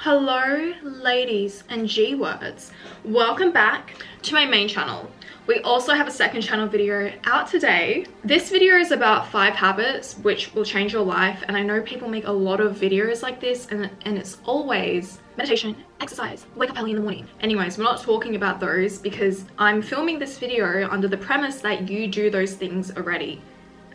Hello ladies and G words, welcome back to my main channel. We also have a second channel video out today. This video is about 5 habits which will change your life, and I know people make a lot of videos like this and it's always meditation, exercise, wake up early in the morning. Anyways, we're not talking about those because I'm filming this video under the premise that you do those things already.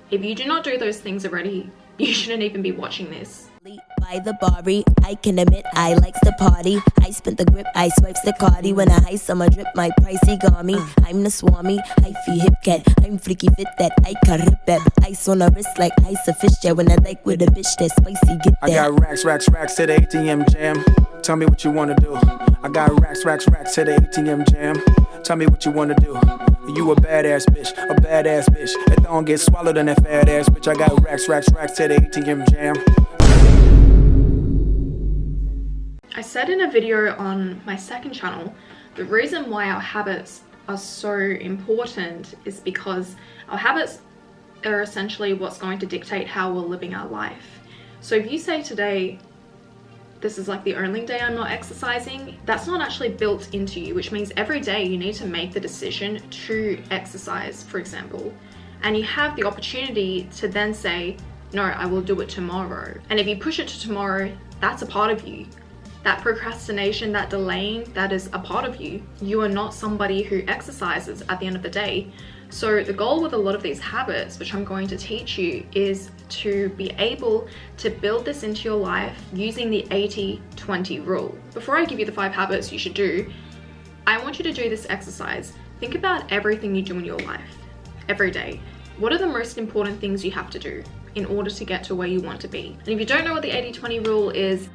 If you do not do those things already, you shouldn't even be watching this. By the Bari, I can admit I likes to party. I spent the grip, I swipes the cardi. When I ice on my drip, my pricey got me. I'm the swami, I feel hip cat. I'm freaky fit that I can rip that. Ice on the wrist like ice a fish jet. When I like with a bitch that spicy, get that. I got racks to the ATM jam. Tell me what you wanna do. I got racks to the ATM jam. Tell me what you wanna do. You a badass bitch. That don't get swallowed in that fat ass bitch. I got racks to the ATM jam. I said in a video on my second channel, the reason why our habits are so important is because our habits are essentially what's going to dictate how we're living our life. So if you say today, this is like the only day I'm not exercising, that's not actually built into you, which means every day you need to make the decision to exercise, for example. And you have the opportunity to then say, no, I will do it tomorrow. And if you push it to tomorrow, that's a part of you. That procrastination, that delaying, that is a part of you. You are not somebody who exercises at the end of the day. So the goal with a lot of these habits, which I'm going to teach you, is to be able to build this into your life using the 80-20 rule. Before I give you the 5 habits you should do, I want you to do this exercise. Think about everything you do in your life, every day. What are the most important things you have to do in order to get to where you want to be? And if you don't know what the 80-20 rule is,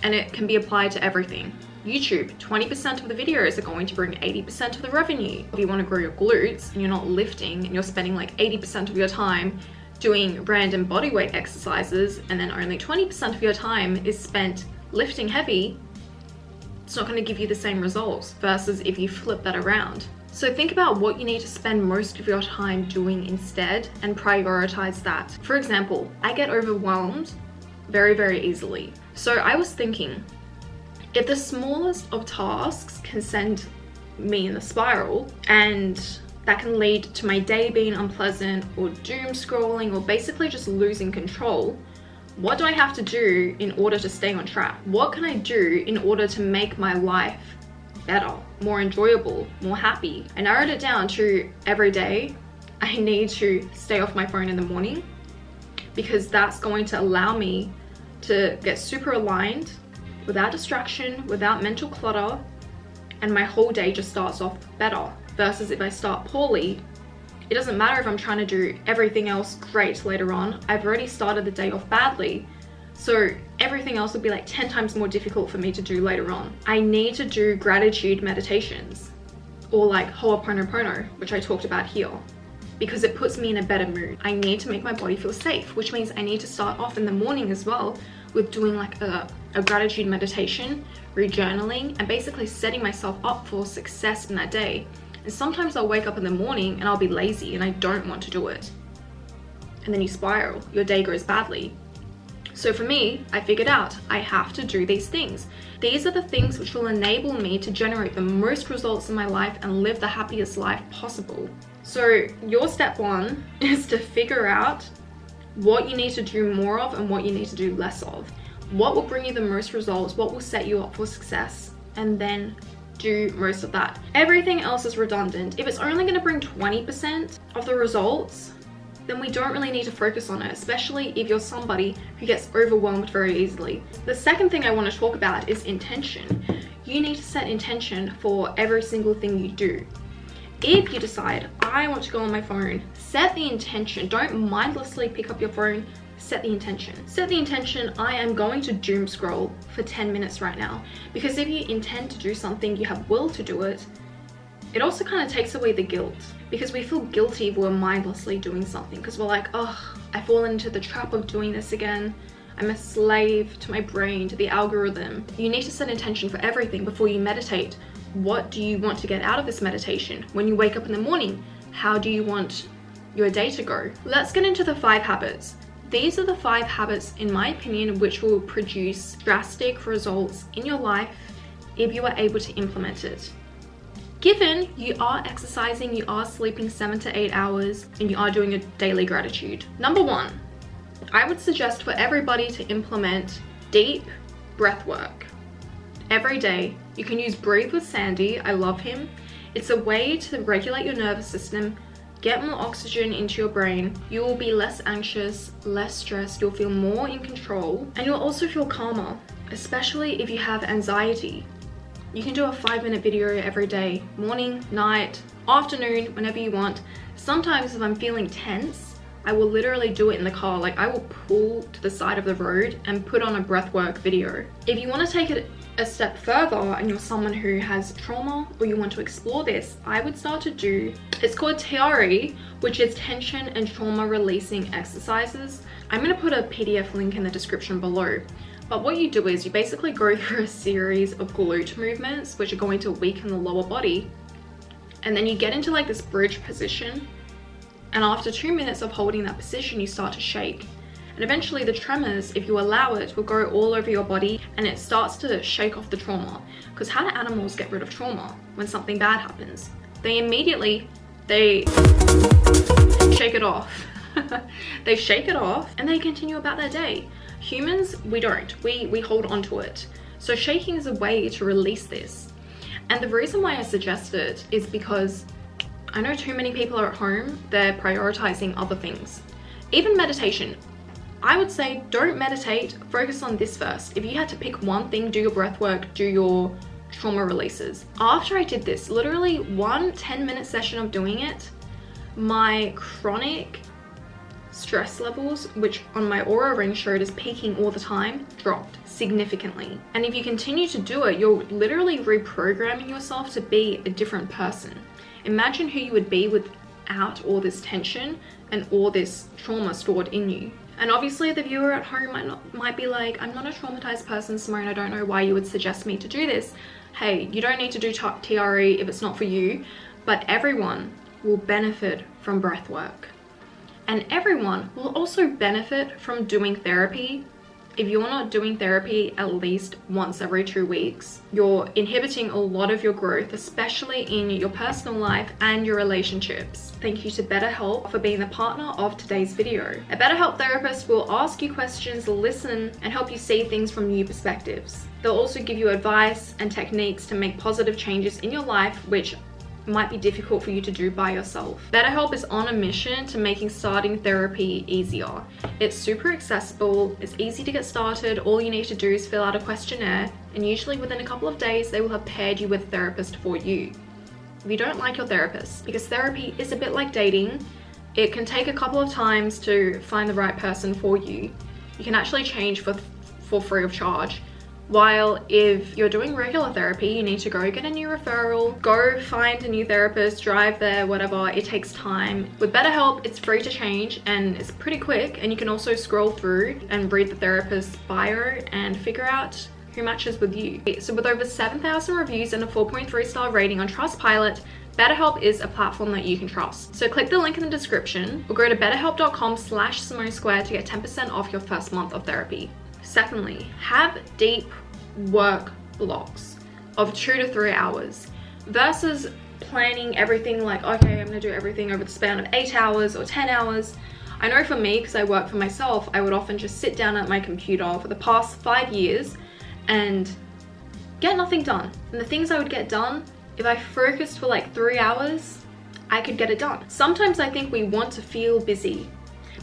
and it can be applied to everything. YouTube, 20% of the videos are going to bring 80% of the revenue. If you want to grow your glutes and you're not lifting and you're spending like 80% of your time doing random bodyweight exercises and then only 20% of your time is spent lifting heavy, it's not going to give you the same results versus if you flip that around. So think about what you need to spend most of your time doing instead and prioritize that. For example, I get overwhelmed very, very easily. So I was thinking, if the smallest of tasks can send me in the spiral and that can lead to my day being unpleasant or doom scrolling or basically just losing control, what do I have to do in order to stay on track? What can I do in order to make my life better, more enjoyable, more happy? I narrowed it down to every day I need to stay off my phone in the morning, because that's going to allow me to get super aligned, without distraction, without mental clutter, and my whole day just starts off better. Versus if I start poorly, it doesn't matter if I'm trying to do everything else great later on. I've already started the day off badly, so everything else will be like 10 times more difficult for me to do later on. I need to do gratitude meditations, or like ho'oponopono, which I talked about here, because it puts me in a better mood. I need to make my body feel safe, which means I need to start off in the morning as well with doing like a gratitude meditation, re-journaling, and basically setting myself up for success in that day. And sometimes I'll wake up in the morning and I'll be lazy and I don't want to do it. And then you spiral, your day goes badly. So for me, I figured out I have to do these things. These are the things which will enable me to generate the most results in my life and live the happiest life possible. So your step 1 is to figure out what you need to do more of and what you need to do less of. What will bring you the most results, what will set you up for success, and then do most of that. Everything else is redundant. If it's only going to bring 20% of the results, then we don't really need to focus on it, especially if you're somebody who gets overwhelmed very easily. The second thing I want to talk about is intention. You need to set intention for every single thing you do. If you decide, I want to go on my phone, set the intention. Don't mindlessly pick up your phone, set the intention. Set the intention, I am going to doom scroll for 10 minutes right now. Because if you intend to do something, you have will to do it, it also kind of takes away the guilt. Because we feel guilty if we're mindlessly doing something, because we're like, oh, I've fallen into the trap of doing this again. I'm a slave to my brain, to the algorithm. You need to set intention for everything before you meditate. What do you want to get out of this meditation? When you wake up in the morning, how do you want your day to go? Let's get into the 5 habits. These are the 5 habits, in my opinion, which will produce drastic results in your life if you are able to implement it. Given you are exercising, you are sleeping 7 to 8 hours, and you are doing a daily gratitude. Number 1, I would suggest for everybody to implement deep breath work. Every day, you can use Breathe with Sandy. I love him. It's a way to regulate your nervous system, get more oxygen into your brain. You will be less anxious, less stressed, you'll feel more in control, and you'll also feel calmer, especially if you have anxiety. You can do a 5-minute video every day, morning, night, afternoon, whenever you want. Sometimes if I'm feeling tense, I will literally do it in the car. Like I will pull to the side of the road and put on a breathwork video. If you want to take it a step further and you're someone who has trauma or you want to explore this, I would start to do, it's called TRE, which is tension and trauma releasing exercises. I'm going to put a PDF link in the description below. But what you do is you basically go through a series of glute movements which are going to weaken the lower body, and then you get into like this bridge position, and after 2 minutes of holding that position you start to shake, and eventually the tremors, if you allow it, will go all over your body and it starts to shake off the trauma. Because how do animals get rid of trauma when something bad happens? They shake it off. They shake it off and they continue about their day. Humans, we don't. We hold on to it. So shaking is a way to release this. And the reason why I suggest it is because I know too many people are at home, they're prioritizing other things. Even meditation. I would say don't meditate, focus on this first. If you had to pick one thing, do your breath work, do your trauma releases. After I did this, literally one 10-minute session of doing it, my chronic stress levels, which on my Aura ring showed as peaking all the time, dropped significantly. And if you continue to do it, you're literally reprogramming yourself to be a different person. Imagine who you would be without all this tension and all this trauma stored in you. And obviously the viewer at home might be like, I'm not a traumatized person, Simone, I don't know why you would suggest me to do this. Hey, you don't need to do TRE if it's not for you, but everyone will benefit from breath work. And everyone will also benefit from doing therapy. If you're not doing therapy at least once every 2 weeks, you're inhibiting a lot of your growth, especially in your personal life and your relationships. Thank you to BetterHelp for being the partner of today's video. A BetterHelp therapist will ask you questions, listen, and help you see things from new perspectives. They'll also give you advice and techniques to make positive changes in your life, which might be difficult for you to do by yourself. BetterHelp is on a mission to making starting therapy easier. It's super accessible, it's easy to get started. All you need to do is fill out a questionnaire, and usually within a couple of days they will have paired you with a therapist for you. If you don't like your therapist, because therapy is a bit like dating, it can take a couple of times to find the right person for you. You can actually change for free of charge. While if you're doing regular therapy, you need to go get a new referral, go find a new therapist, drive there, whatever. It takes time. With BetterHelp, it's free to change and it's pretty quick, and you can also scroll through and read the therapist's bio and figure out who matches with you. So with over 7,000 reviews and a 4.3 star rating on Trustpilot, BetterHelp is a platform that you can trust. So click the link in the description or go to betterhelp.com/SimoneSquare to get 10% off your first month of therapy. Secondly, have deep work blocks of 2 to 3 hours versus planning everything like, okay, I'm gonna do everything over the span of 8 hours or 10 hours. I know for me, because I work for myself, I would often just sit down at my computer for the past 5 years and get nothing done. And the things I would get done, if I focused for like 3 hours, I could get it done. Sometimes I think we want to feel busy,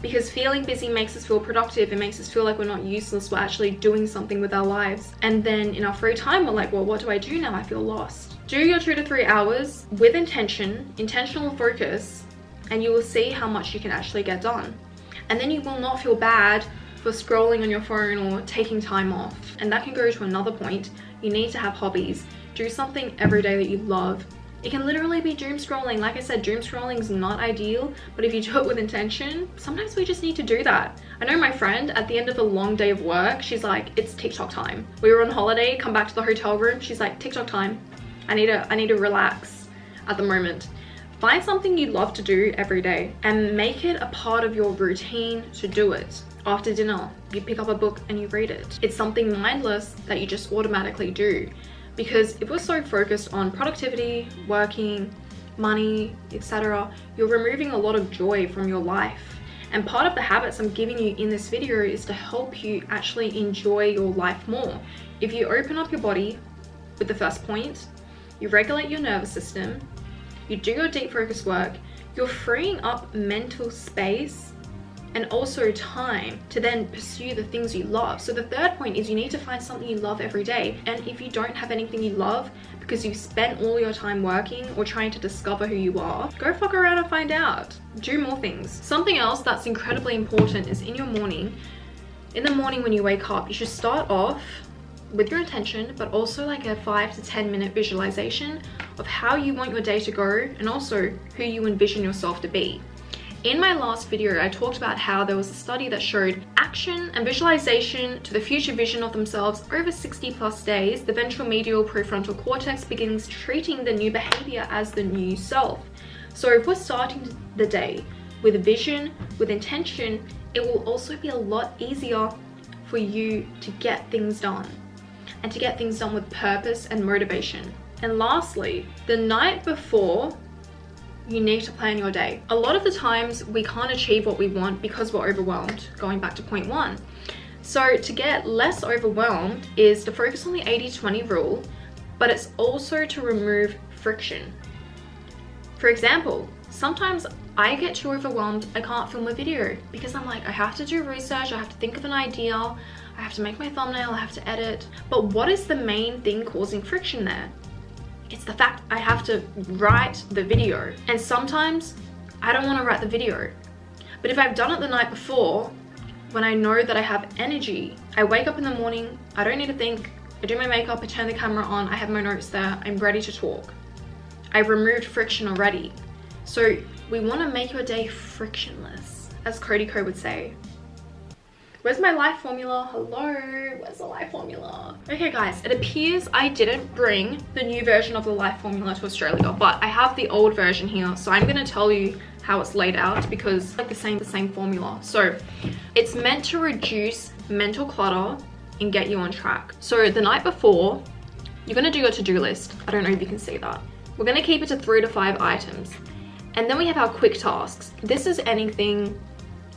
because feeling busy makes us feel productive. It makes us feel like we're not useless, we're actually doing something with our lives. And then in our free time, we're like, well, what do I do now? I feel lost. Do your 2 to 3 hours with intentional focus, and you will see how much you can actually get done. And then you will not feel bad for scrolling on your phone or taking time off. And that can go to another point. You need to have hobbies. Do something every day that you love. It can literally be doom scrolling. Like I said, doom scrolling is not ideal, but if you do it with intention, sometimes we just need to do that. I know my friend, at the end of a long day of work, she's like, it's TikTok time. We were on holiday, come back to the hotel room, she's like, TikTok time. I need to relax at the moment. Find something you love to do every day and make it a part of your routine to do it. After dinner, you pick up a book and you read it. It's something mindless that you just automatically do, because if we're so focused on productivity, working, money, etc., you're removing a lot of joy from your life. And part of the habits I'm giving you in this video is to help you actually enjoy your life more. If you open up your body with the first point, you regulate your nervous system, you do your deep focus work, you're freeing up mental space and also time to then pursue the things you love. So the third point is you need to find something you love every day. And if you don't have anything you love because you've spent all your time working or trying to discover who you are, go fuck around and find out. Do more things. Something else that's incredibly important is in your morning. In the morning when you wake up, you should start off with your intention, but also like a 5 to 10 minute visualization of how you want your day to go and also who you envision yourself to be. In my last video, I talked about how there was a study that showed action and visualization to the future vision of themselves over 60 plus days, the ventral medial prefrontal cortex begins treating the new behavior as the new self. So if we're starting the day with a vision, with intention, it will also be a lot easier for you to get things done and to get things done with purpose and motivation. And lastly, the night before, you need to plan your day. A lot of the times we can't achieve what we want because we're overwhelmed, going back to point 1. So to get less overwhelmed is to focus on the 80-20 rule, but it's also to remove friction. For example, sometimes I get too overwhelmed, I can't film a video because I'm like, I have to do research, I have to think of an idea, I have to make my thumbnail, I have to edit. But what is the main thing causing friction there? It's the fact I have to write the video. And sometimes I don't want to write the video. But if I've done it the night before, when I know that I have energy, I wake up in the morning, I don't need to think, I do my makeup, I turn the camera on, I have my notes there, I'm ready to talk. I've removed friction already. So we want to make your day frictionless, as Cody Co would say. Where's my life formula? Hello, where's the life formula? Okay guys, it appears I didn't bring the new version of the life formula to Australia, but I have the old version here, so I'm gonna tell you how it's laid out because it's like the same formula. So it's meant to reduce mental clutter and get you on track. So the night before, you're gonna do your to-do list. I don't know if you can see that. We're gonna keep it to 3 to 5 items. And then we have our quick tasks. This is anything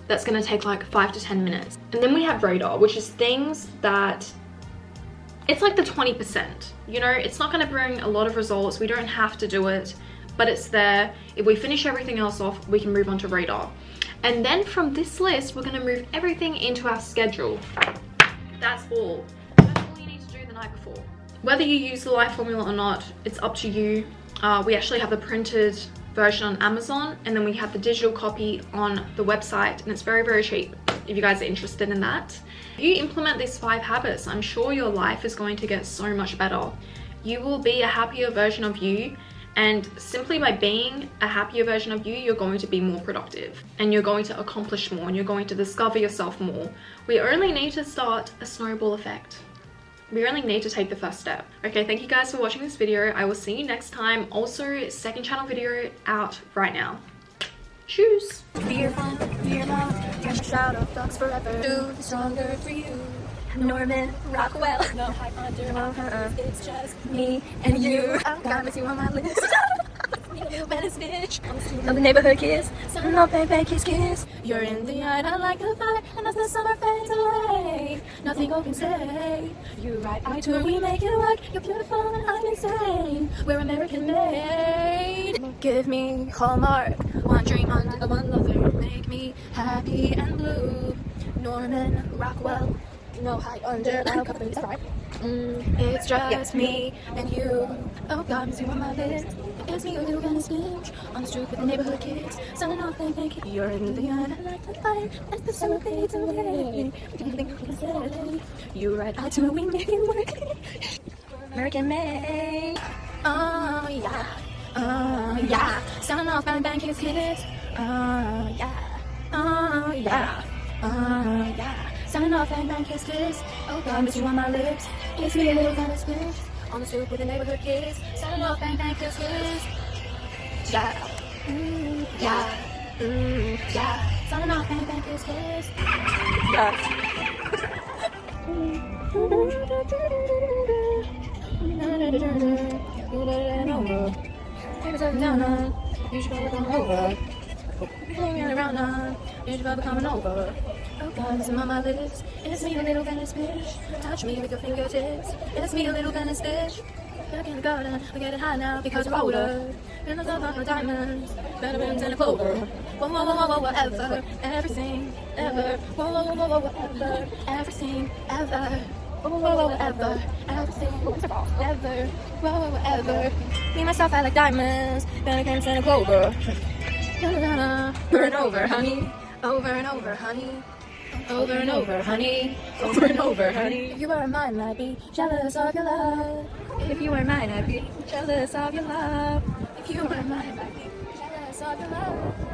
that's gonna take like 5 to 10 minutes. And then we have radar, which is things that, it's like the 20%, you know, it's not gonna bring a lot of results. We don't have to do it, but it's there. If we finish everything else off, we can move on to radar. And then from this list, we're gonna move everything into our schedule. That's all. That's all you need to do the night before. Whether you use the life formula or not, it's up to you. We actually have the printed version on Amazon, and then we have the digital copy on the website, and it's very, very cheap if you guys are interested in that. If you implement these 5 habits, I'm sure your life is going to get so much better. You will be a happier version of you, and simply by being a happier version of you, you're going to be more productive and you're going to accomplish more and you're going to discover yourself more. We only need to start a snowball effect. We only need to take the first step. Okay, thank you guys for watching this video. I will see you next time. Also, second channel video out right now. Choose. Fear mouth, shroud of dogs forever. Do the stronger for you. Norman Rockwell. No hype under it's just me and you. I got with you on my list. Baddest bitch of the neighborhood kids. Sun up, bang, kiss. You're in the eye, I like the fire, and as the summer fades away, nothing can say. You right eye to we make it work. You're beautiful and I'm insane. We're American made. Give me Hallmark, one dream under one lover. Make me happy and blue. Norman Rockwell. No high under, I'll cover it, right? It's just me and you. Oh God, miss you on my list. It's me, you gonna speech on the street with the neighborhood kids. Selling off, thank you. You're in the yard, I like the fire as the summer fades away. What do you think you can say? You right out to we make it work. American made. Oh yeah. Selling off, bang, kiss. Oh yeah. Sign off and kiss. Oh God, miss you on my lips. Kiss me a little kind of spit. On the stoop with the neighborhood kids. Sign off and kiss. Yeah. Yeah. on and off, bang, bang, kiss, kiss. Baby, take it down on. You should probably come over. Pulling me around on. You should probably coming over. Oh God, it's on my lips. It's me, a little Venice bitch. Touch me with your fingertips. It's me, a little Venice bitch. Back in the garden, we're getting high now because we're older. In the love of her diamonds, better rings and a clover. Whoa, whoa, whoa, whoa, whoa, whatever, everything, ever. Whoa, whoa, whoa, whoa, whatever, everything, ever. Whoa, whoa, whoa, whatever, everything, ever. Whoa, whoa, whatever. Me, myself, I like diamonds, better rings and a clover. Over and over, honey. Over and over, honey. Over and over, honey. Over and over, honey. If you were mine, I'd be jealous of your love. If you were mine, I'd be jealous of your love. If you were mine, I'd be jealous of your love.